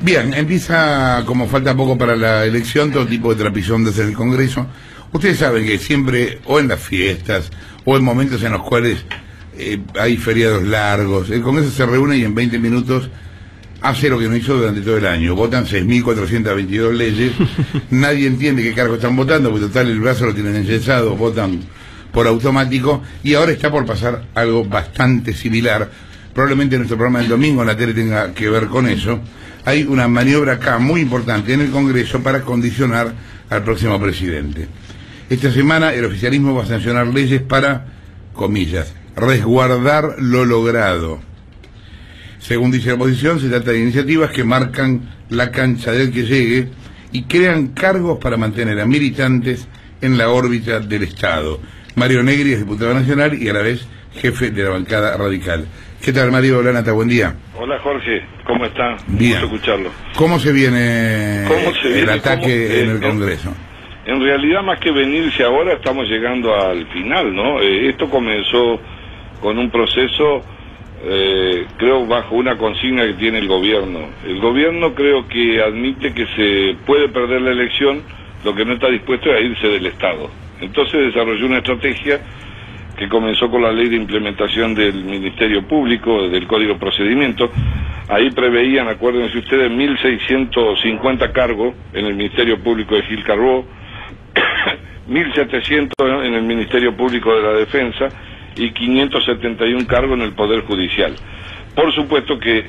Bien, empieza, como falta poco para la elección, todo tipo de trapisón desde el Congreso. Ustedes saben que siempre, o en las fiestas, o en momentos en los cuales hay feriados largos, el Congreso se reúne y en 20 minutos hace lo que no hizo durante todo el año. Votan 6.422 leyes, nadie entiende qué cargo están votando, porque total el brazo lo tienen enyesado, votan por automático, y ahora está por pasar algo bastante similar. Probablemente nuestro programa del domingo en la tele tenga que ver con eso. Hay una maniobra acá muy importante en el Congreso para condicionar al próximo presidente. Esta semana el oficialismo va a sancionar leyes para, comillas, resguardar lo logrado. Según dice la oposición, se trata de iniciativas que marcan la cancha del que llegue y crean cargos para mantener a militantes en la órbita del Estado. Mario Negri es diputado nacional y a la vez jefe de la bancada radical. ¿Qué tal, Mario? Hola, Nata, buen día. Hola, Jorge, ¿cómo está? Bien. Gusto escucharlo. ¿Cómo se viene el ataque en el Congreso? En realidad, más que venirse ahora, estamos llegando al final, ¿no? Esto comenzó con un proceso, creo, bajo una consigna que tiene el gobierno. El gobierno creo que admite que se puede perder la elección, lo que no está dispuesto es a irse del Estado. Entonces desarrolló una estrategia que comenzó con la ley de implementación del Ministerio Público, del Código de Procedimiento. Ahí preveían, acuérdense ustedes, 1.650 cargos en el Ministerio Público de Gil Carbó, 1.700 en el Ministerio Público de la Defensa y 571 cargos en el Poder Judicial. Por supuesto que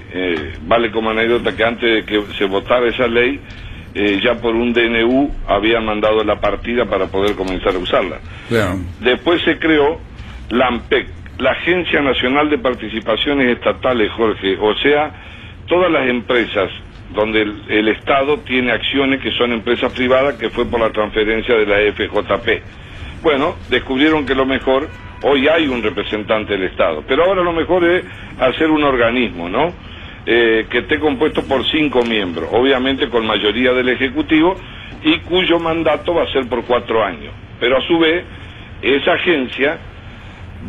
vale como anécdota que antes de que se votara esa ley, ya por un DNU habían mandado la partida para poder comenzar a usarla. Claro. Después se creó la ANPEC, la Agencia Nacional de Participaciones Estatales, Jorge, o sea, todas las empresas donde el Estado tiene acciones que son empresas privadas, que fue por la transferencia de la FJP. Bueno, descubrieron que lo mejor, hoy hay un representante del Estado, pero ahora lo mejor es hacer un organismo, ¿no? Que esté compuesto por 5 miembros, obviamente con mayoría del Ejecutivo, y cuyo mandato va a ser por 4 años. Pero a su vez, esa agencia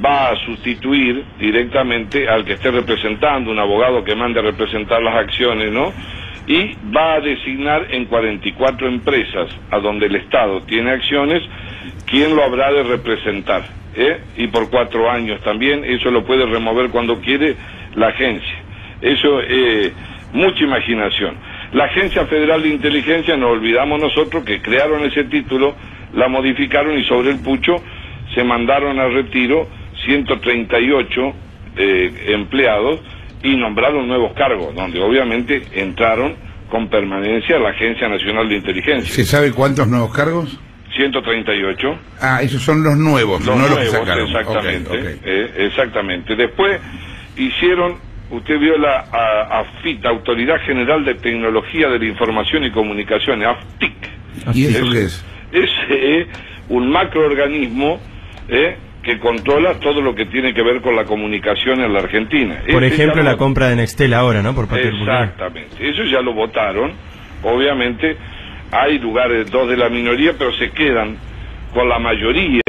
va a sustituir directamente al que esté representando, un abogado que mande a representar las acciones, ¿no? Y va a designar en 44 empresas a donde el Estado tiene acciones, quién lo habrá de representar, y por 4 años también. Eso lo puede remover cuando quiere la agencia. Eso es mucha imaginación. La Agencia Federal de Inteligencia, no olvidamos nosotros que crearon ese título, la modificaron y sobre el pucho se mandaron a retiro 138 empleados y nombraron nuevos cargos, donde obviamente entraron con permanencia a la Agencia Nacional de Inteligencia. ¿Se sabe cuántos nuevos cargos? 138. Ah, esos son los nuevos, los no nuevos, los que sacaron. Exactamente, okay. Exactamente. Después hicieron... Usted vio la AFIT, Autoridad General de Tecnología de la Información y Comunicaciones, AFTIC. ¿Y eso qué es? Ese es un macroorganismo que controla todo lo que tiene que ver con la comunicación en la Argentina. Por ejemplo, la compra de Nextel ahora, ¿no? Por parte del gobierno. Exactamente. Eso ya lo votaron. Obviamente hay lugares, 2 de la minoría, pero se quedan con la mayoría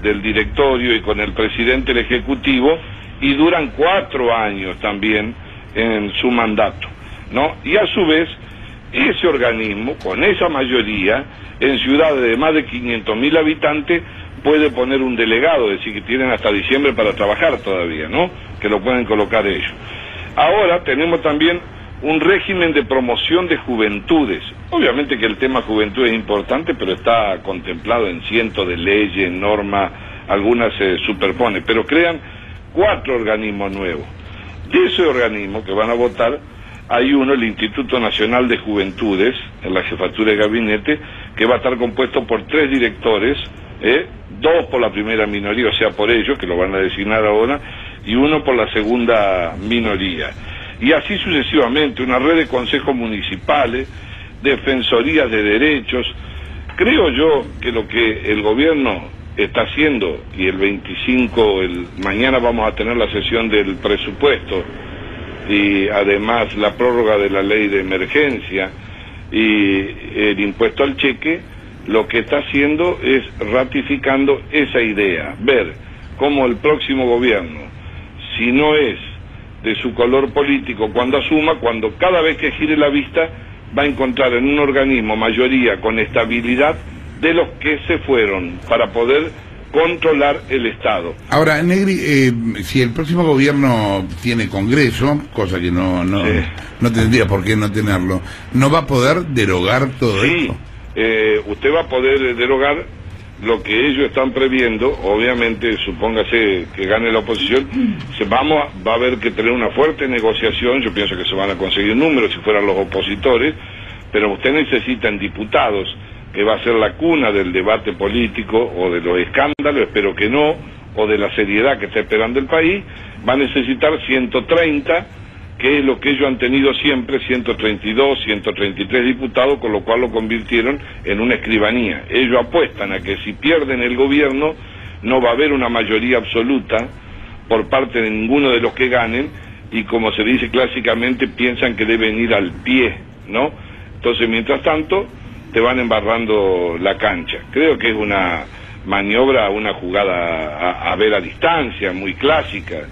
del directorio y con el presidente del Ejecutivo, y duran 4 años también en su mandato, ¿no? Y a su vez, ese organismo, con esa mayoría, en ciudades de más de 500.000 habitantes, puede poner un delegado, es decir, que tienen hasta diciembre para trabajar todavía, ¿no? Que lo pueden colocar ellos. Ahora tenemos también un régimen de promoción de juventudes. Obviamente que el tema juventud es importante, pero está contemplado en cientos de leyes, normas, algunas se superponen, pero crean 4 organismos nuevos. De ese organismo que van a votar, hay uno, el Instituto Nacional de Juventudes, en la jefatura de gabinete, que va a estar compuesto por 3 directores, 2 por la primera minoría, o sea, por ellos, que lo van a designar ahora, y 1 por la segunda minoría. Y así sucesivamente, una red de consejos municipales, defensorías de derechos. Creo yo que lo que el gobierno está haciendo, y el 25, mañana vamos a tener la sesión del presupuesto, y además la prórroga de la ley de emergencia y el impuesto al cheque, lo que está haciendo es ratificando esa idea, ver cómo el próximo gobierno, si no es de su color político cuando asuma, cuando cada vez que gire la vista va a encontrar en un organismo mayoría con estabilidad de los que se fueron para poder controlar el Estado. Ahora, Negri, si el próximo gobierno tiene Congreso, cosa que no tendría por qué no tenerlo, ¿no va a poder derogar todo esto? Usted va a poder derogar lo que ellos están previendo. Obviamente, supóngase que gane la oposición, va a haber que tener una fuerte negociación. Yo pienso que se van a conseguir números si fueran los opositores, pero usted necesita en diputados, que va a ser la cuna del debate político o de los escándalos, espero que no, o de la seriedad que está esperando el país, va a necesitar 130, que es lo que ellos han tenido siempre, 132, 133 diputados, con lo cual lo convirtieron en una escribanía. Ellos apuestan a que si pierden el gobierno, no va a haber una mayoría absoluta por parte de ninguno de los que ganen, y como se dice clásicamente, piensan que deben ir al pie, ¿no? Entonces, mientras tanto, te van embarrando la cancha. Creo que es una maniobra, una jugada a ver a distancia, muy clásica,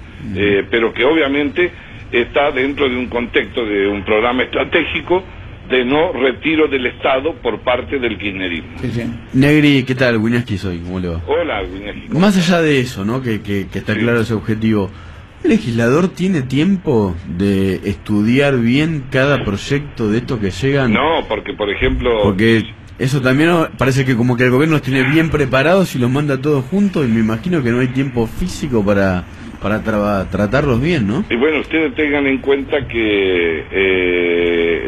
pero que obviamente está dentro de un contexto de un programa estratégico de no retiro del Estado por parte del kirchnerismo. Negri, ¿qué tal? Wineski soy, ¿cómo le va? Hola, Wineski. Más allá de eso, ¿no? Que está claro ese objetivo, ¿el legislador tiene tiempo de estudiar bien cada proyecto de estos que llegan? No, porque por ejemplo... Porque eso también parece que como que el gobierno los tiene bien preparados y los manda todos juntos, y me imagino que no hay tiempo físico para tratarlos bien, ¿no? Y bueno, ustedes tengan en cuenta que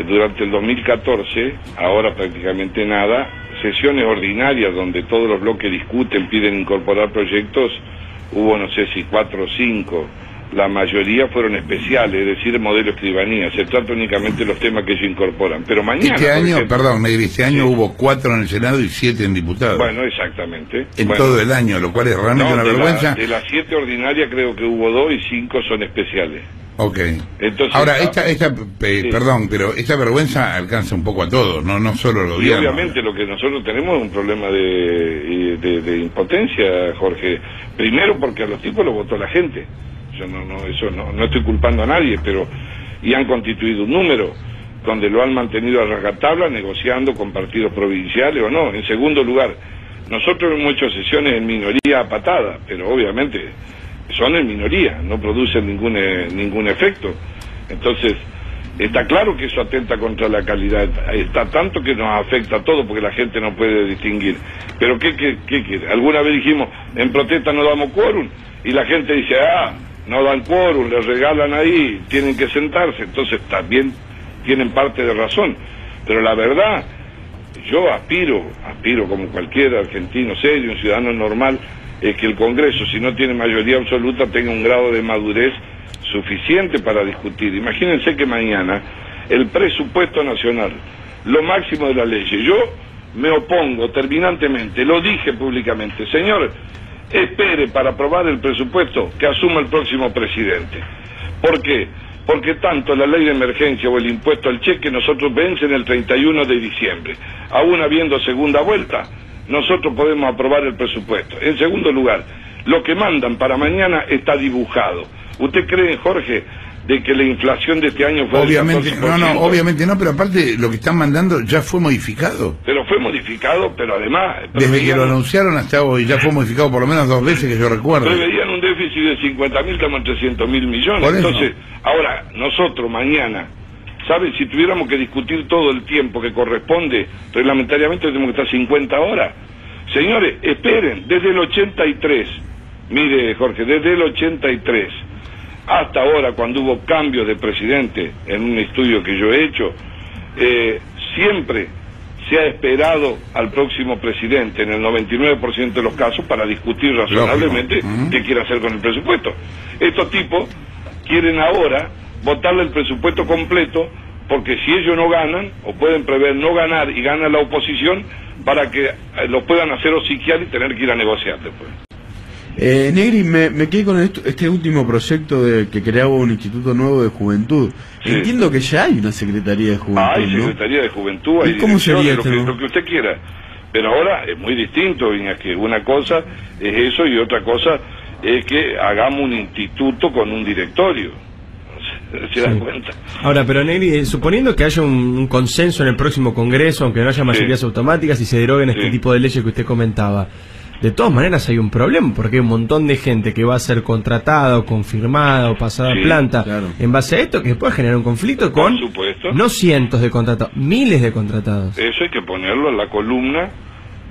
durante el 2014, ahora prácticamente nada, sesiones ordinarias donde todos los bloques discuten, piden incorporar proyectos, hubo no sé si 4 o 5, la mayoría fueron especiales, es decir, modelo escribanía, se trata únicamente de los temas que ellos incorporan, pero mañana... Este año, perdón, Negri, este año hubo 4 en el Senado y 7 en diputados. Bueno, exactamente. En todo el año, lo cual es realmente una vergüenza. De las 7 ordinarias creo que hubo 2 y 5 son especiales. Ok. Entonces, ahora, perdón, pero esta vergüenza alcanza un poco a todos, no solo al gobierno. Y obviamente lo que nosotros tenemos es un problema de impotencia, Jorge. Primero porque a los tipos los votó la gente. Yo no estoy culpando a nadie, pero y han constituido un número donde lo han mantenido a rajatabla, negociando con partidos provinciales o no. En segundo lugar, nosotros hemos hecho sesiones en minoría a patada, pero obviamente son en minoría, no producen ningún efecto. Entonces, está claro que eso atenta contra la calidad, está tanto que nos afecta a todo porque la gente no puede distinguir. Pero ¿qué quiere? Alguna vez dijimos, en protesta no damos quórum, y la gente dice, no dan quórum, les regalan ahí, tienen que sentarse. Entonces también tienen parte de razón, pero la verdad, yo aspiro como cualquier argentino serio, un ciudadano normal, es que el Congreso, si no tiene mayoría absoluta, tenga un grado de madurez suficiente para discutir. Imagínense que mañana el presupuesto nacional, lo máximo de la ley, yo me opongo terminantemente, lo dije públicamente, señor, espere para aprobar el presupuesto que asuma el próximo presidente. ¿Por qué? Porque tanto la ley de emergencia o el impuesto al cheque nosotros vencen el 31 de diciembre. Aún habiendo segunda vuelta, nosotros podemos aprobar el presupuesto. En segundo lugar, lo que mandan para mañana está dibujado. ¿Usted cree, Jorge, de que la inflación de este año fue obviamente, del 14%? Obviamente no, pero aparte lo que están mandando ya fue modificado. Pero fue modificado, pero además... Desde que lo anunciaron hasta hoy ya fue modificado por lo menos 2 veces que yo recuerdo. Preveían un déficit de 50.000, estamos en 300.000 millones. Entonces, ahora, nosotros mañana, ¿saben? Si tuviéramos que discutir todo el tiempo que corresponde, reglamentariamente tenemos que estar 50 horas. Señores, esperen, desde el 83, mire Jorge, desde el 83... hasta ahora, cuando hubo cambios de presidente, en un estudio que yo he hecho, siempre se ha esperado al próximo presidente, en el 99% de los casos, para discutir razonablemente qué quiere hacer con el presupuesto. Estos tipos quieren ahora votarle el presupuesto completo, porque si ellos no ganan, o pueden prever no ganar y gana la oposición, para que lo puedan hacer obsequiar y tener que ir a negociar después. Negri, me quedé con este último proyecto que creaba un instituto nuevo de juventud. Sí. Entiendo que ya hay una secretaría de juventud. Hay secretaría de juventud, hay ¿cómo sería lo que usted quiera. Pero ahora es muy distinto, que una cosa es eso y otra cosa es que hagamos un instituto con un directorio. O ¿Se dan cuenta? Ahora, pero Negri, suponiendo que haya un consenso en el próximo Congreso, aunque no haya mayorías automáticas y se deroguen este tipo de leyes que usted comentaba, de todas maneras hay un problema, porque hay un montón de gente que va a ser contratada o confirmada o pasada a planta en base a esto, que puede generar un conflicto con, no cientos de contratados, miles de contratados. Eso hay que ponerlo en la columna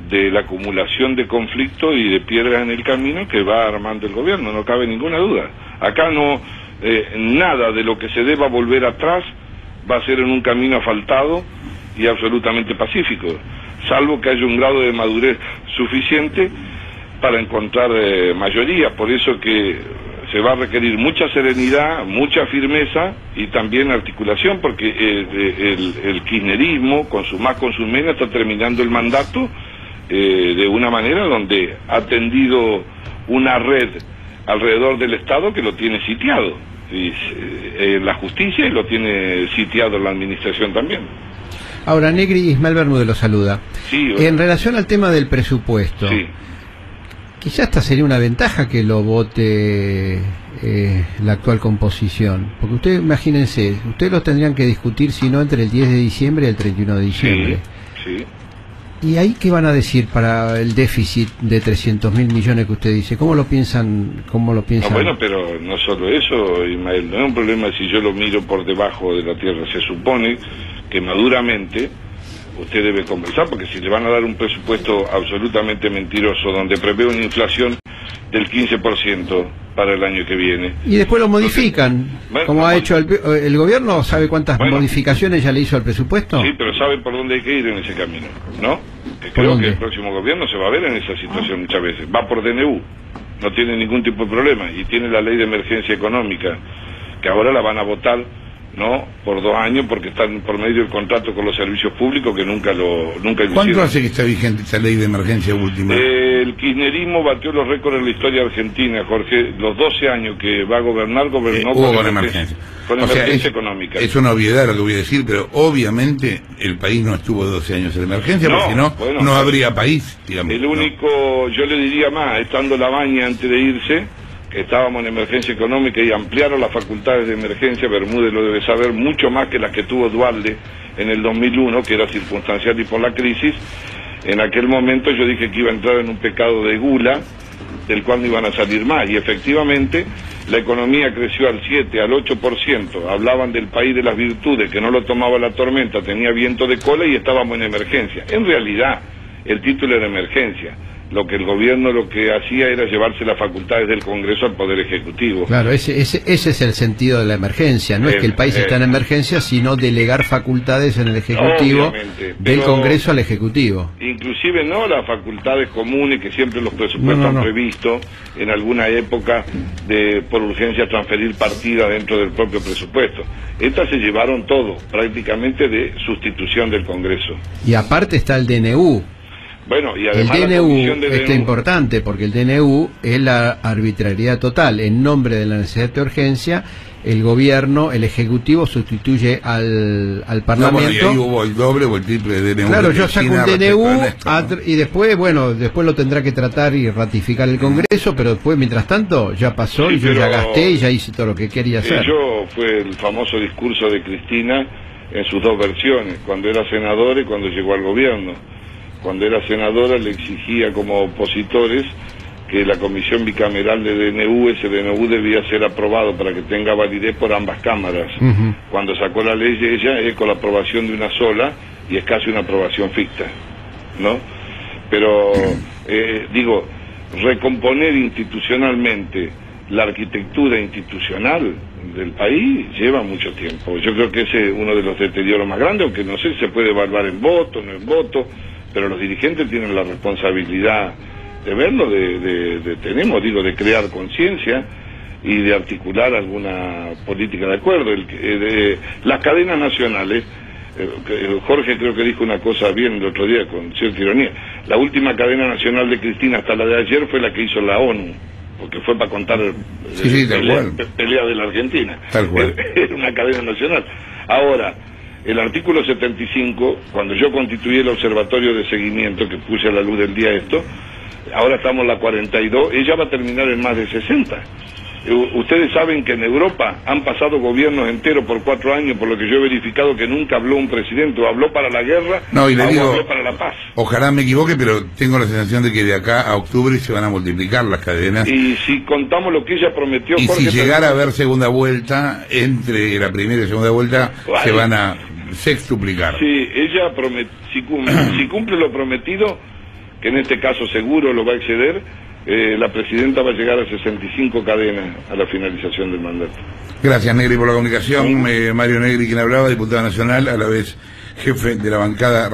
de la acumulación de conflictos y de piedras en el camino que va armando el gobierno, no cabe ninguna duda. Acá no, nada de lo que se deba volver atrás va a ser en un camino asfaltado y absolutamente pacífico, salvo que haya un grado de madurez suficiente para encontrar mayoría. Por eso que se va a requerir mucha serenidad, mucha firmeza y también articulación, porque el kirchnerismo, con su más con su menos, está terminando el mandato de una manera donde ha tendido una red alrededor del Estado que lo tiene sitiado, la justicia, y lo tiene sitiado la administración también. Ahora, Negri, Ismael Bermúdez lo saluda. Sí, bueno. En relación al tema del presupuesto, quizás esta sería una ventaja que lo vote la actual composición, porque ustedes, imagínense, ustedes lo tendrían que discutir, si no, entre el 10 de diciembre y el 31 de diciembre. Sí. ¿Y ahí qué van a decir para el déficit de 300.000 millones que usted dice? ¿Cómo lo piensan? No, bueno, pero no solo eso, Ismael, no es un problema si yo lo miro por debajo de la tierra. Se supone que maduramente usted debe conversar, porque si le van a dar un presupuesto absolutamente mentiroso, donde prevé una inflación del 15% para el año que viene. Y después lo modifican, como ha hecho el gobierno. ¿Sabe cuántas modificaciones ya le hizo al presupuesto? Sí, pero sabe por dónde hay que ir en ese camino, ¿no? Creo que el próximo gobierno se va a ver en esa situación muchas veces. Va por DNU, no tiene ningún tipo de problema, y tiene la ley de emergencia económica, que ahora la van a votar, ¿no?, por 2 años, porque están por medio del contrato con los servicios públicos, que nunca lo hicieron. ¿Cuánto hace que está vigente esa ley de emergencia última? El kirchnerismo batió los récords en la historia argentina, Jorge. Los 12 años que va a gobernar, gobernó con emergencia. Con emergencia económica. Es una obviedad lo que voy a decir, pero obviamente el país no estuvo 12 años en emergencia, porque si no, no habría país, digamos. El único, yo le diría más, estando la baña antes de irse, que estábamos en emergencia económica y ampliaron las facultades de emergencia, Bermúdez lo debe saber, mucho más que las que tuvo Duhalde en el 2001, que era circunstancial y por la crisis. En aquel momento yo dije que iba a entrar en un pecado de gula, del cual no iban a salir más, y efectivamente la economía creció al 7, al 8%, hablaban del país de las virtudes, que no lo tomaba la tormenta, tenía viento de cola y estábamos en emergencia. En realidad, el título era emergencia. Lo que el gobierno lo que hacía era llevarse las facultades del Congreso al Poder Ejecutivo. Claro, ese es el sentido de la emergencia. No es que el país está en emergencia, sino delegar facultades en el Ejecutivo, del Congreso al Ejecutivo. Inclusive no las facultades comunes que siempre los presupuestos han previsto en alguna época de por urgencia transferir partidas dentro del propio presupuesto. Estas se llevaron todo, prácticamente de sustitución del Congreso. Y aparte está el DNU. Bueno, y además el DNU es importante, porque el DNU es la arbitrariedad total. En nombre de la necesidad de urgencia, el gobierno, el Ejecutivo, sustituye al Parlamento. Y ahí hubo el doble o el triple de DNU. Claro, yo saco un DNU y después, después lo tendrá que tratar y ratificar el Congreso, pero después, mientras tanto, ya pasó y yo ya gasté y ya hice todo lo que quería hacer. Fue el famoso discurso de Cristina en sus 2 versiones, cuando era senadora y cuando llegó al gobierno. Cuando era senadora le exigía como opositores que la comisión bicameral de DNU, ese DNU debía ser aprobado para que tenga validez por ambas cámaras. Cuando sacó la ley ella es con la aprobación de una sola y es casi una aprobación ficta, ¿no? Pero, digo, recomponer institucionalmente la arquitectura institucional del país lleva mucho tiempo. Yo creo que ese es uno de los deterioros más grandes, aunque no sé si se puede evaluar en voto, no en voto, pero los dirigentes tienen la responsabilidad de verlo, de crear conciencia y de articular alguna política de acuerdo. Las cadenas nacionales, Jorge creo que dijo una cosa bien el otro día con cierta ironía, la última cadena nacional de Cristina hasta la de ayer fue la que hizo la ONU, porque fue para contar pelea de la Argentina. Era una cadena nacional. Ahora, el artículo 75, cuando yo constituí el observatorio de seguimiento, que puse a la luz del día esto, ahora estamos en la 42, ella va a terminar en más de 60. Ustedes saben que en Europa han pasado gobiernos enteros por 4 años, por lo que yo he verificado que nunca habló un presidente, o habló para la guerra, no, y le digo, habló para la paz. Ojalá me equivoque, pero tengo la sensación de que de acá a octubre se van a multiplicar las cadenas. Y si contamos lo que ella prometió... Y Jorge, si llegara a haber segunda vuelta, entre la primera y segunda vuelta, se van a sextuplicar. Sí, ella si cumple lo prometido, que en este caso seguro lo va a exceder, la presidenta va a llegar a 65 cadenas a la finalización del mandato. Gracias, Negri, por la comunicación. Mario Negri, quien hablaba, diputado nacional, a la vez jefe de la bancada